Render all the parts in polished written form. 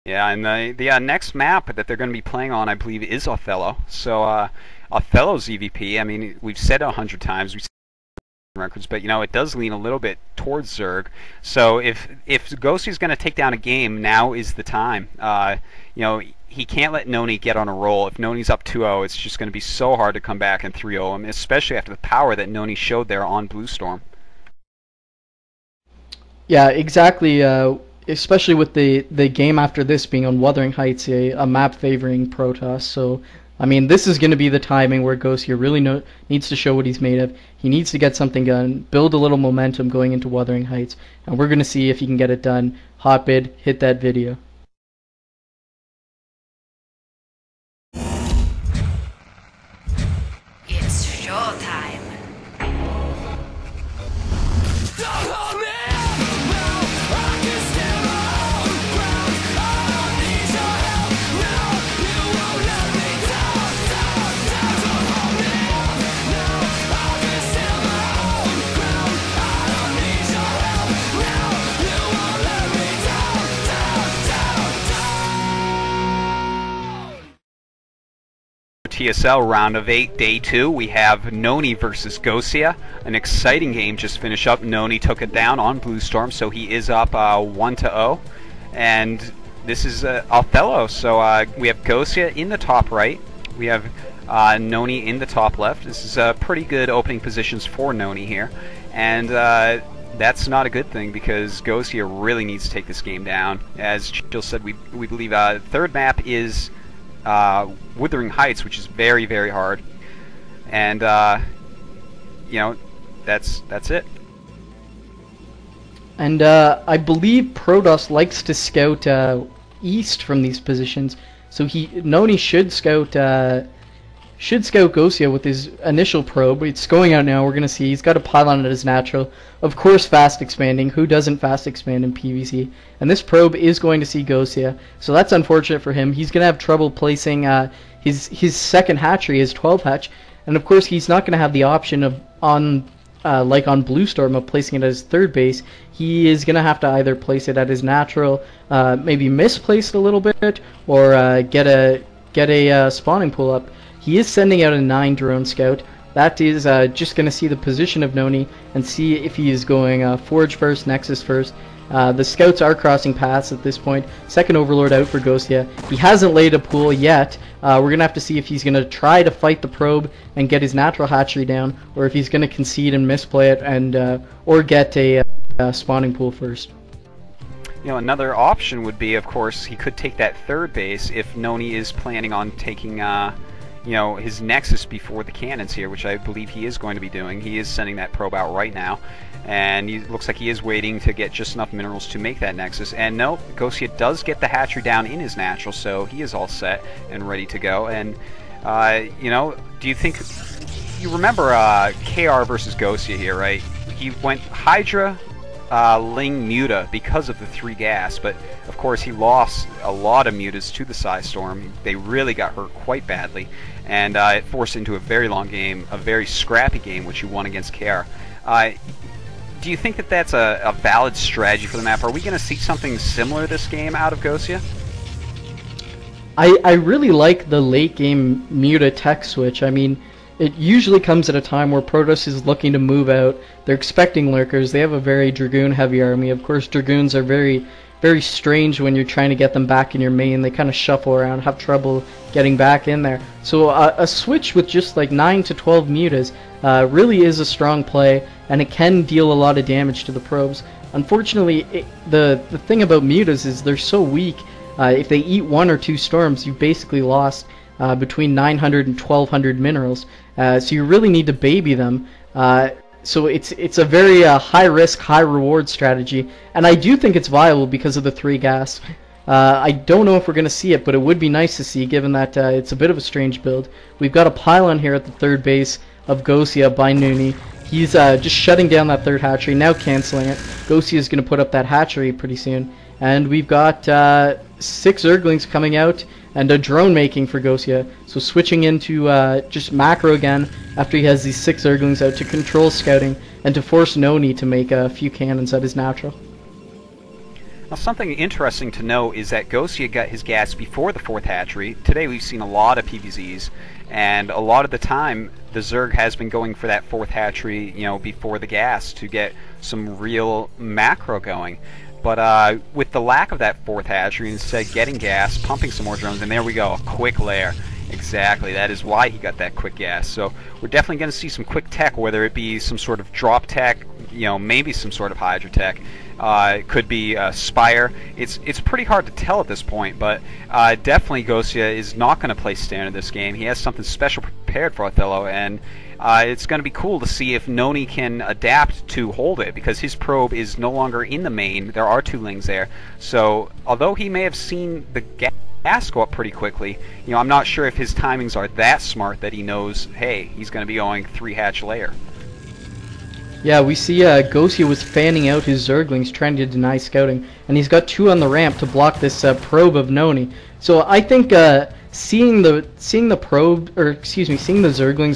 Yeah, and the next map that they're going to be playing on, I believe, is Othello. So Othello's EVP. I mean, we've said it 100 times. We've said records, but you know it does lean a little bit towards Zerg. So if GOsia's going to take down a game, now is the time. You know, he can't let NoNy get on a roll. If NoNy's up 2-0, it's just going to be so hard to come back and 3-0 him, especially after the power that NoNy showed there on Blue Storm. Yeah, exactly. Especially with the game after this being on Wuthering Heights, a map favoring Protoss. So, I mean, this is going to be the timing where GOsia really needs to show what he's made of. He needs to get something done, build a little momentum going into Wuthering Heights, and we're going to see if he can get it done. Hotbid, hit that video. It's showtime. TSL round of 8, day 2. We have NoNy versus GOsia. An exciting game just finished up. NoNy took it down on Blue Storm, so he is up 1-0. And this is Othello. So we have GOsia in the top right. We have NoNy in the top left. This is pretty good opening positions for NoNy here. And that's not a good thing because GOsia really needs to take this game down. As Jill said, we believe third map is Wuthering Heights, which is very, very hard, and you know, that's it. And I believe Protoss likes to scout east from these positions, so NoNy should scout GOsia with his initial probe. It's going out now. We're gonna see he's got a pylon at his natural. Of course, fast expanding. Who doesn't fast expand in PvZ? And this probe is going to see GOsia, so that's unfortunate for him. He's gonna have trouble placing his second hatchery, his 12 hatch, and of course he's not gonna have the option of like on Blue Storm of placing it at his third base. He is gonna have to either place it at his natural, maybe misplace it a little bit, or get a spawning pool up. He is sending out a 9 drone scout. That is just going to see the position of NoNy and see if he is going Forge first, Nexus first. The scouts are crossing paths at this point. Second Overlord out for GOsia. He hasn't laid a pool yet. We're going to have to see if he's going to try to fight the probe and get his natural hatchery down, or if he's going to concede and misplay it and or get a spawning pool first. You know, another option would be, of course, he could take that third base if NoNy is planning on taking you know, his Nexus before the cannons here, which I believe he is going to be doing. He is sending that probe out right now, and he looks like he is waiting to get just enough minerals to make that Nexus. And no, GOsia does get the hatchery down in his natural, so he is all set and ready to go. And you know, do you think you remember KR versus GOsia here, right? He went Hydra, Ling, Muta because of the 3 gas, but of course he lost a lot of Mutas to the Psystorm. They really got hurt quite badly, and it forced into a very long game, a very scrappy game, which he won against KR. Do you think that that's a valid strategy for the map? Are we going to see something similar this game out of GOsia? I really like the late game Muta tech switch. I mean, it usually comes at a time where Protoss is looking to move out. They're expecting lurkers. They have a very Dragoon heavy army. Of course, Dragoons are very, very strange when you're trying to get them back in your main. They kind of shuffle around, have trouble getting back in there. So a switch with just like 9 to 12 mutas really is a strong play, and it can deal a lot of damage to the probes. Unfortunately, the thing about mutas is they're so weak. If they eat 1 or 2 storms, you've basically lost between 900 and 1200 minerals. So you really need to baby them. So it's a very high risk, high reward strategy, and I do think it's viable because of the 3 gas. I don't know if we're going to see it, but it would be nice to see, given that it's a bit of a strange build. We've got a pylon here at the third base of GOsia by NoNy. He's just shutting down that third hatchery, now canceling it. GOsia is going to put up that hatchery pretty soon. And we've got 6 Zerglings coming out and a drone making for GOsia. So switching into just macro again after he has these 6 Zerglings out to control scouting and to force NoNy to make a few cannons at his natural. Now, something interesting to note is that GOsia got his gas before the 4th hatchery. Today we've seen a lot of PVZs, and a lot of the time the Zerg has been going for that 4th hatchery, before the gas to get some real macro going. But with the lack of that 4th hatchery, instead getting gas, pumping some more drones, and there we go, a quick lair. Exactly, that is why he got that quick gas. So we're definitely going to see some quick tech, whether it be some sort of drop tech, maybe some sort of Hydra tech. It could be Spire. It's pretty hard to tell at this point, but definitely GOsia is not going to play standard this game. He has something special prepared for Othello, and it's going to be cool to see if NoNy can adapt to hold it, because his probe is no longer in the main. There are 2 lings there. So although he may have seen the gas go up pretty quickly, I'm not sure if his timings are that smart that he knows, hey, he's going to be going 3 hatch layer. Yeah, we see GOsia was fanning out his Zerglings, trying to deny scouting, and he's got 2 on the ramp to block this probe of NoNy. So I think seeing the Zerglings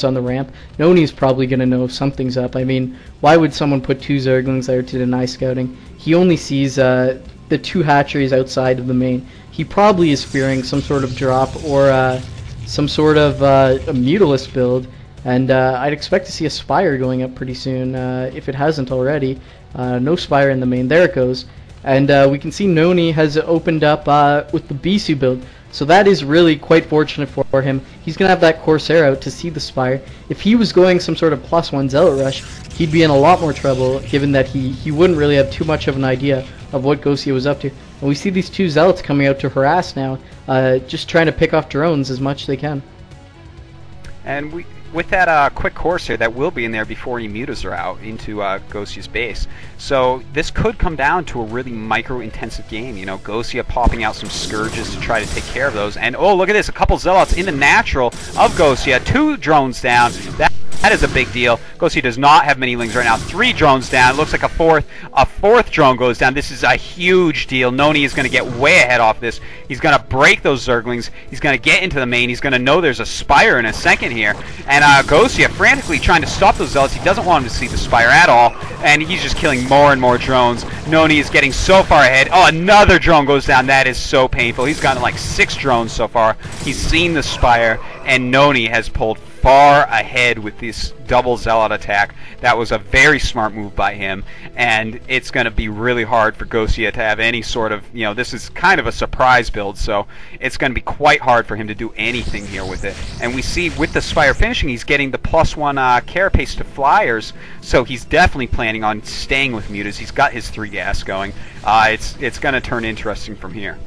on the ramp, NoNy's probably gonna know something's up. I mean, why would someone put 2 Zerglings there to deny scouting? He only sees the 2 hatcheries outside of the main. He probably is fearing some sort of drop or some sort of a Mutalisk build. And I'd expect to see a Spire going up pretty soon, if it hasn't already. No Spire in the main. There it goes. And we can see NoNy has opened up with the Bisu build. So that is really quite fortunate for him. He's going to have that Corsair out to see the Spire. If he was going some sort of +1 Zealot Rush, he'd be in a lot more trouble, given that he wouldn't really have too much of an idea of what GOsia was up to. And we see these 2 Zealots coming out to harass now, just trying to pick off drones as much as they can. And with that quick Corsair that will be in there before any mutas are out into GOsia's base. So this could come down to a really micro-intensive game. GOsia popping out some Scourges to try to take care of those. And oh, look at this, a couple Zealots in the natural of GOsia. 2 drones down. That is a big deal. GOsia does not have many lings right now. 3 drones down. It looks like a fourth drone goes down. This is a huge deal. NoNy is going to get way ahead off this. He's going to break those Zerglings. He's going to get into the main. He's going to know there's a Spire in a second here. And GOsia frantically trying to stop those Zealots. He doesn't want him to see the Spire at all. And he's just killing more and more drones. NoNy is getting so far ahead. Oh, another drone goes down. That is so painful. He's gotten like 6 drones so far. He's seen the Spire. And NoNy has pulled far ahead with this double Zealot attack. That was a very smart move by him, and it's going to be really hard for GOsia to have any sort of, this is kind of a surprise build, so it's going to be quite hard for him to do anything here with it. And we see with the Spire finishing, he's getting the +1 carapace to flyers, so he's definitely planning on staying with mutas. He's got his 3 gas going. It's going to turn interesting from here.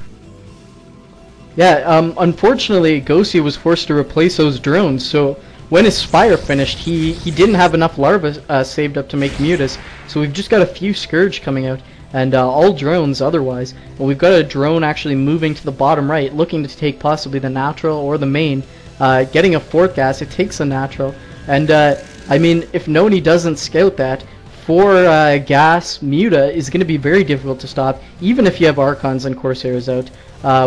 Yeah, unfortunately, GOsia was forced to replace those drones, so when his Spire finished, he didn't have enough larvae saved up to make mutas, so we've just got a few Scourge coming out, and all drones otherwise. And we've got a drone actually moving to the bottom right, looking to take possibly the natural or the main, getting a 4th gas. It takes the natural, and I mean, if NoNy doesn't scout that, 4 gas muta is going to be very difficult to stop, even if you have Archons and Corsairs out.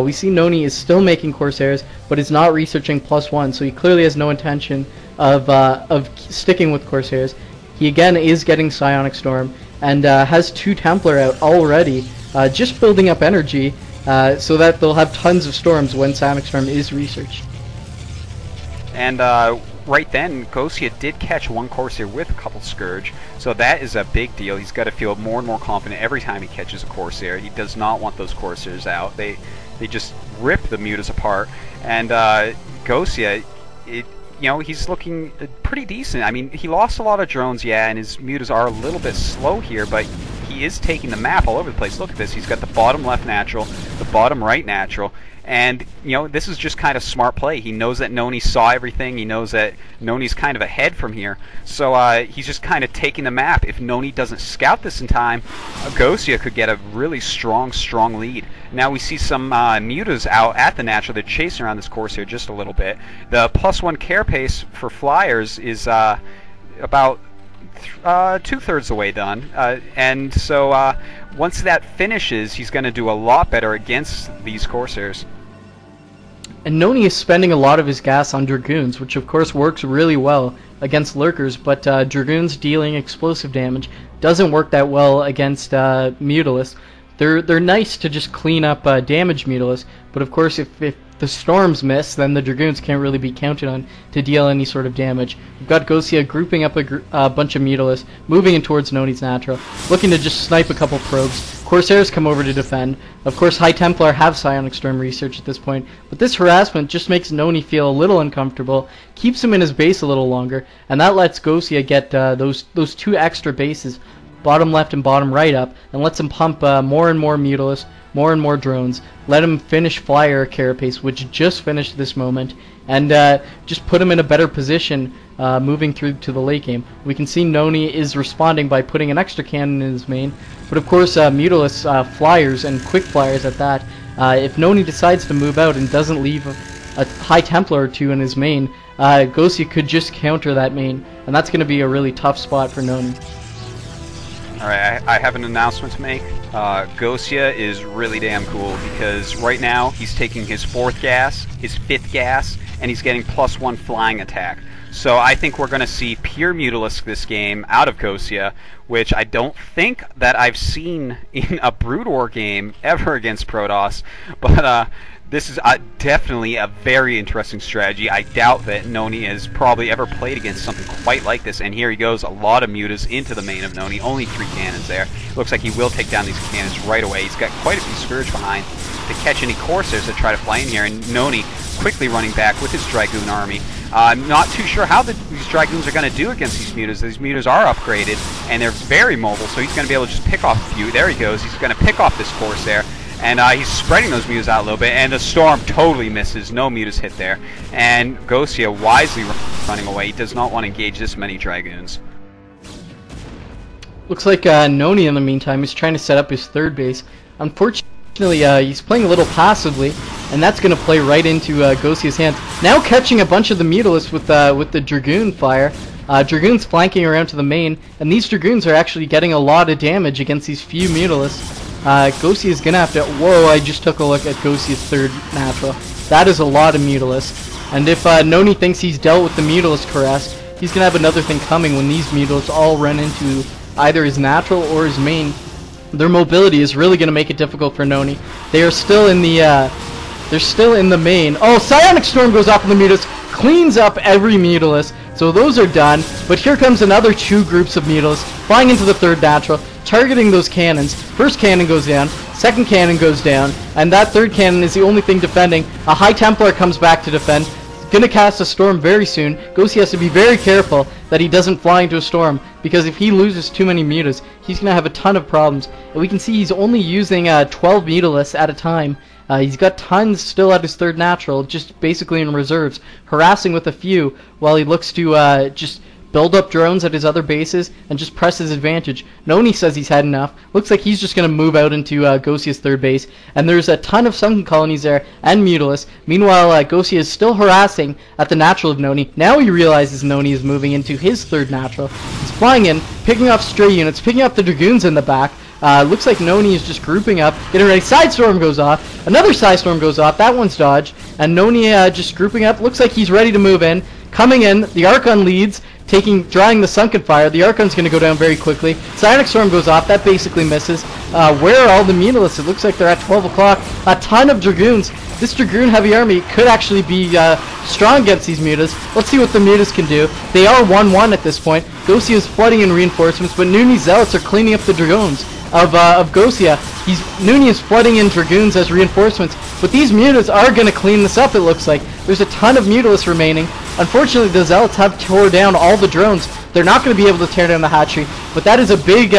We see NoNy is still making Corsairs, but is not researching +1, so he clearly has no intention of sticking with Corsairs. He again is getting Psionic Storm, and has 2 Templar out already, just building up energy, so that they'll have tons of storms when Psionic Storm is researched. And right then, GOsia did catch 1 Corsair with a couple Scourge, so that is a big deal. He's got to feel more and more confident every time he catches a Corsair. He does not want those Corsairs out. They just rip the mutas apart. And GOsia, he's looking pretty decent. I mean, he lost a lot of drones, yeah, and his mutas are a little bit slow here, but he is taking the map all over the place. Look at this. He's got the bottom left natural, the bottom right natural. And, this is just kind of smart play. He knows that NoNy saw everything. He knows that NoNy's kind of ahead from here. So he's just kind of taking the map. If NoNy doesn't scout this in time, GOsia could get a really strong lead. Now we see some mutas out at the natural. They're chasing around this Corsair just a little bit. The +1 carapace for flyers is about 2/3 the way done. And so once that finishes, he's going to do a lot better against these Corsairs. And NoNy is spending a lot of his gas on Dragoons, which of course works really well against Lurkers, but Dragoons dealing explosive damage doesn't work that well against Mutalisks. they're nice to just clean up damage Mutalisk, but of course if the storms miss, then the Dragoons can't really be counted on to deal any sort of damage. We've got GOsia grouping up a bunch of Mutalisks, moving in towards NoNy's natural, looking to just snipe a couple probes. Corsairs come over to defend. Of course, High Templar have Psionic Storm research at this point, but this harassment just makes NoNy feel a little uncomfortable, keeps him in his base a little longer, and that lets GOsia get those 2 extra bases, bottom left and bottom right up, and lets him pump more and more Mutalisks, more and more drones, let him finish Flyer Carapace, which just finished this moment, and just put him in a better position moving through to the late game. We can see NoNy is responding by putting an extra cannon in his main, but of course Mutalisks, Flyers, and Quick Flyers at that. If NoNy decides to move out and doesn't leave a High Templar or 2 in his main, GOsia could just counter that main, and that's going to be a really tough spot for NoNy. Alright, I have an announcement to make. GOsia is really damn cool because right now he's taking his 4th gas, his 5th gas, and he's getting +1 flying attack. So I think we're going to see pure Mutalisk this game out of GOsia, which I don't think that I've seen in a Brood War game ever against Protoss, but this is definitely a very interesting strategy. I doubt that NoNy has probably ever played against something quite like this, and here he goes, a lot of mutas into the main of NoNy, only 3 cannons there. Looks like he will take down these cannons right away. He's got quite a few Scourge behind to catch any Corsairs that try to fly in here, and NoNy quickly running back with his Dragoon army. I'm not too sure how these Dragoons are going to do against these mutas. These mutas are upgraded, and they're very mobile, so he's going to be able to just pick off a few. There he goes. He's going to pick off this Corsair. And he's spreading those mutas out a little bit, and the storm totally misses. No mutas hit there. And GOsia wisely running away. He does not want to engage this many Dragoons. Looks like NoNy in the meantime is trying to set up his 3rd base. Unfortunately, he's playing a little passively, and that's going to play right into GOsia's hands. Now catching a bunch of the Mutalisks with the Dragoon fire. Dragoons flanking around to the main, and these Dragoons are actually getting a lot of damage against these few Mutalisks. GOsia is going to have to... Whoa, I just took a look at GOsia's 3rd natural. That is a lot of Mutalisks. And if NoNy thinks he's dealt with the Mutalisk harass, he's going to have another thing coming when these Mutalisks all run into either his natural or his main. Their mobility is really going to make it difficult for NoNy. They are still in the... they're still in the main. Oh, Psionic Storm goes off on the Mutalisk, cleans up every Mutalisk. So those are done. But here comes another 2 groups of Mutalisks flying into the 3rd natural, targeting those cannons. First cannon goes down, 2nd cannon goes down, and that 3rd cannon is the only thing defending. A High Templar comes back to defend. Gonna cast a storm very soon. GOsia has to be very careful that he doesn't fly into a storm, because if he loses too many mutas, he's gonna have a ton of problems. And we can see he's only using 12 Mutalisks at a time. He's got tons still at his 3rd natural, just basically in reserves, harassing with a few while he looks to just build up drones at his other bases and just press his advantage. NoNy says he's had enough. Looks like he's just going to move out into GOsia's 3rd base, and there's a ton of Sunken Colonies there and Mutalisks. Meanwhile, GOsia is still harassing at the natural of NoNy. Now he realizes NoNy is moving into his 3rd natural. He's flying in, picking off stray units, picking up the Dragoons in the back. Looks like NoNy is just grouping up, getting ready. Side Storm goes off. Another Side Storm goes off. That one's dodged. And NoNy just grouping up. Looks like he's ready to move in. Coming in, the Archon leads, drawing the Sunken Fire. The Archon's going to go down very quickly. Psionic Storm goes off. That basically misses. Where are all the Mutalisks? It looks like they're at 12 o'clock. A ton of Dragoons. This Dragoon heavy army could actually be strong against these mutas. Let's see what the mutas can do. They are 1-1 at this point. GOsia is flooding in reinforcements, but NoNy's Zealots are cleaning up the Dragoons of GOsia. NoNy is flooding in Dragoons as reinforcements, but these mutas are going to clean this up, it looks like. There's a ton of Mutalisks remaining. Unfortunately, the Zealots have tore down all the drones. They're not going to be able to tear down the hatchery, but that is a big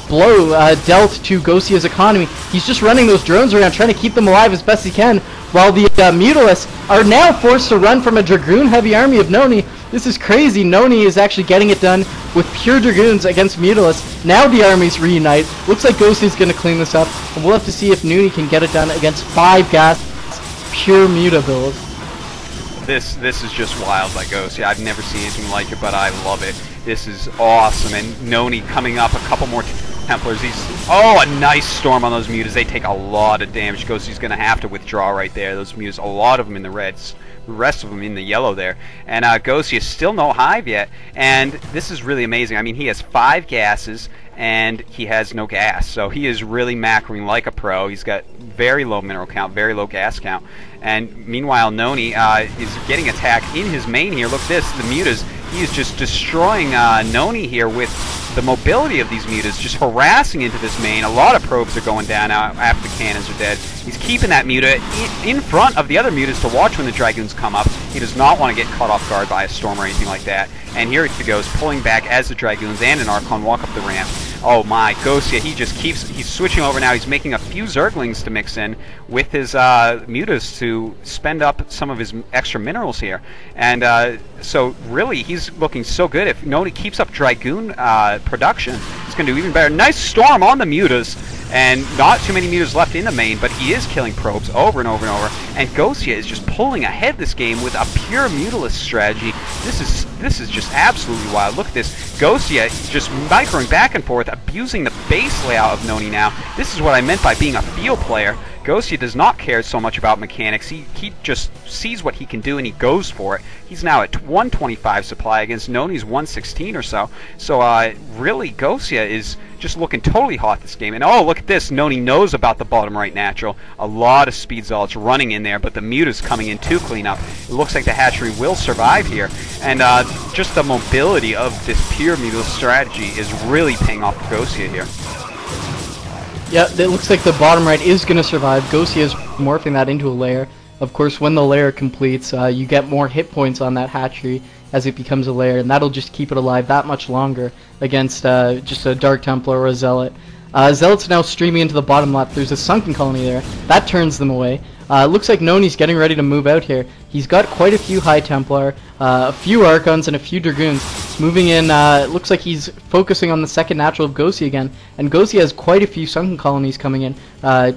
blow dealt to GOsia's economy. He's just running those drones around, trying to keep them alive as best he can, while the Mutalisks are now forced to run from a Dragoon heavy army of NoNy. This is crazy. NoNy is actually getting it done with pure Dragoons against Mutalisks. Now the armies reunite. Looks like GOsia is going to clean this up, and we'll have to see if NoNy can get it done against 5 gas pure Muta build. This is just wild by GOsia. I've never seen anything like it, but I love it. This is awesome, and NoNy coming up, a couple more Templars. Oh, a nice storm on those mutas. They take a lot of damage. GOsia's going to have to withdraw right there. Those mutas, a lot of them in the reds, the rest of them in the yellow there. And GOsia still no hive yet, and this is really amazing. I mean, he has 5 gases, and he has no gas. So he is really macroing like a pro. He's got very low mineral count, very low gas count. And meanwhile, NoNy is getting attacked in his main here. Look at this, the mutas. He is just destroying NoNy here with the mobility of these mutas, just harassing into this main. A lot of probes are going down now after the cannons are dead. He's keeping that muta in front of the other mutas to watch when the Dragoons come up. He does not want to get caught off guard by a storm or anything like that. And here he goes, pulling back as the Dragoons and an Archon walk up the ramp. Oh my, GOsia, he's switching over now. He's making a few Zerglings to mix in with his mutas to spend up some of his extra minerals here. And so really, he's looking so good. If NoNy keeps up Dragoon production, he's going to do even better. Nice storm on the mutas, and not too many mutas left in the main, but he is killing probes over and over and over. And GOsia is just pulling ahead this game with a pure mutalist strategy. This is just absolutely wild. Look at this. GOsia just microing back and forth, abusing the base layout of NoNy now. This is what I meant by being a field player. GOsia does not care so much about mechanics. He just sees what he can do and he goes for it. He's now at 125 supply against NoNy's 116 or so. So really, GOsia is just looking totally hot this game. And oh, look at this. NoNy knows about the bottom right natural. A lot of speed zealots running in there, but the muta's coming in to clean up. It looks like the hatchery will survive here. And just the mobility of this pure mutal strategy is really paying off for GOsia here. Yeah, it looks like the bottom right is going to survive. GOsia is morphing that into a lair. Of course, when the lair completes, you get more hit points on that hatchery as it becomes a lair, and that'll just keep it alive that much longer against just a Dark Templar or a Zealot. Zealot's now streaming into the bottom left. There's a sunken colony there. That turns them away. Looks like NoNy's getting ready to move out here. He's got quite a few High Templar, a few Archons, and a few Dragoons. Moving in, looks like he's focusing on the second natural of GOsia again. And GOsia has quite a few sunken colonies coming in.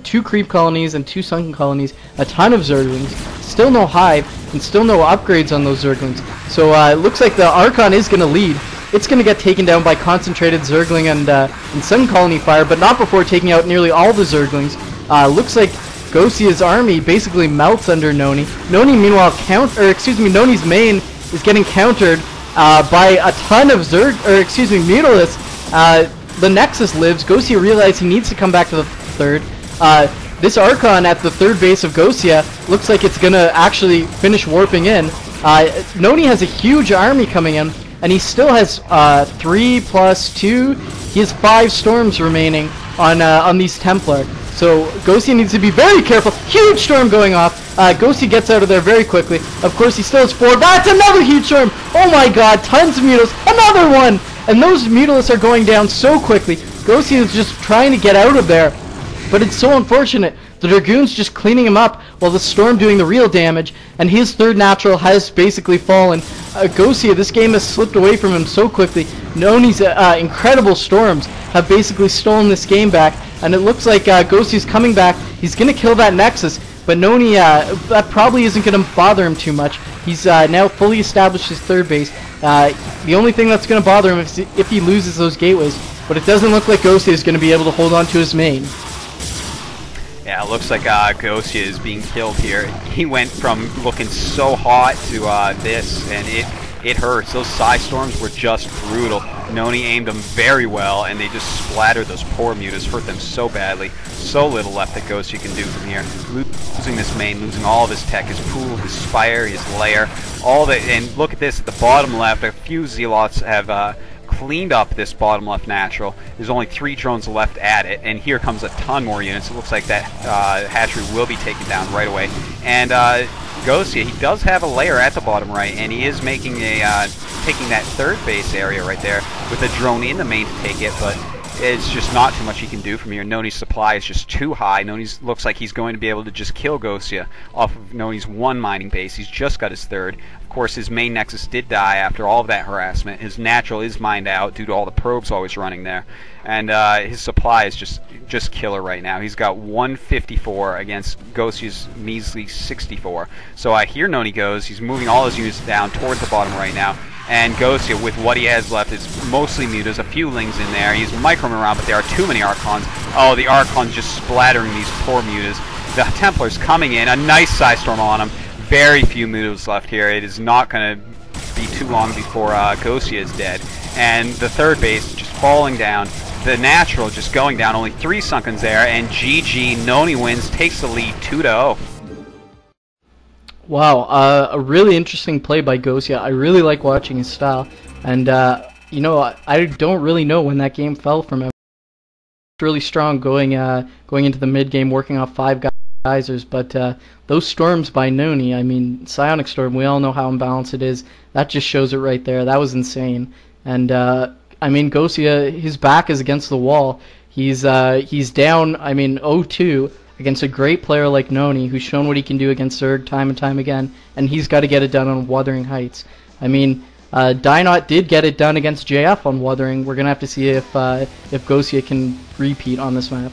2 creep colonies and 2 sunken colonies. A ton of Zerglings. Still no hive, and still no upgrades on those Zerglings. So it looks like the Archon is going to lead. It's going to get taken down by concentrated Zergling and Sun Colony fire, but not before taking out nearly all the Zerglings. Looks like GOsia's army basically melts under NoNy. NoNy, meanwhile, NoNy's main is getting countered by a ton of Mutalists. The Nexus lives. GOsia realizes he needs to come back to the third. This Archon at the third base of GOsia looks like it's going to actually finish warping in. NoNy has a huge army coming in, and he still has 3 plus 2. He has 5 storms remaining on these Templar. So GOsia needs to be very careful. Huge storm going off. GOsia gets out of there very quickly. Of course, he still has 4. That's another huge storm. Oh my god, tons of Mutals. Another one! And those Mutalists are going down so quickly. GOsia is just trying to get out of there. But it's so unfortunate. The Dragoon's just cleaning him up while the storm doing the real damage, and his third natural has basically fallen. GOsia, this game has slipped away from him so quickly. NoNy's incredible storms have basically stolen this game back, and it looks like GOsia's coming back. He's going to kill that Nexus, but NoNy, that probably isn't going to bother him too much. He's now fully established his third base. The only thing that's going to bother him is if he loses those gateways, but it doesn't look like GOsia is going to be able to hold on to his main. Yeah, it looks like GOsia is being killed here. He went from looking so hot to this, and it hurts. Those Psy Storms were just brutal. NoNy aimed them very well, and they just splattered those poor mutas, hurt them so badly. So little left that GOsia can do from here. Losing this main, losing all of his tech, his pool, his spire, his lair, all that. And look at this, at the bottom left, a few Zealots have cleaned up this bottom left natural. There's only 3 drones left at it, and here comes a ton more units. It looks like that hatchery will be taken down right away. And GOsia, he does have a layer at the bottom right, and he is making a taking that third base area right there with a drone in the main to take it, but it's just not too much he can do from here. NoNy's supply is just too high. NoNy's looks like he's going to be able to just kill GOsia off of NoNy's 1 mining base. He's just got his third. Of course, his main Nexus did die after all of that harassment. His natural is mined out due to all the probes always running there. And his supply is just killer right now. He's got 154 against GOsia's measly 64. So here NoNy goes. He's moving all his units down towards the bottom right now. And GOsia, with what he has left, is mostly mutas, a few lings in there. He's microing around, but there are too many Archons. Oh, the Archons just splattering these poor mutas. The Templar's coming in, a nice Psy Storm on him. Very few mutas left here. It is not going to be too long before GOsia is dead. And the third base just falling down. the natural just going down. Only 3 Sunkens there, and GG, NoNy wins, takes the lead 2-0. Wow, a really interesting play by GOsia. I really like watching his style, and you know, I don't really know when that game fell from him. Really strong going into the mid game, working off 5 geysers, but those storms by NoNy, I mean, Psionic Storm, we all know how imbalanced it is. That just shows it right there. That was insane. And I mean, GOsia, his back is against the wall. He's down, I mean, 0-2 against a great player like NoNy, who's shown what he can do against Zerg time and time again, and he's got to get it done on Wuthering Heights. I mean, Dynot did get it done against JF on Wuthering. We're gonna have to see if GOsia can repeat on this map.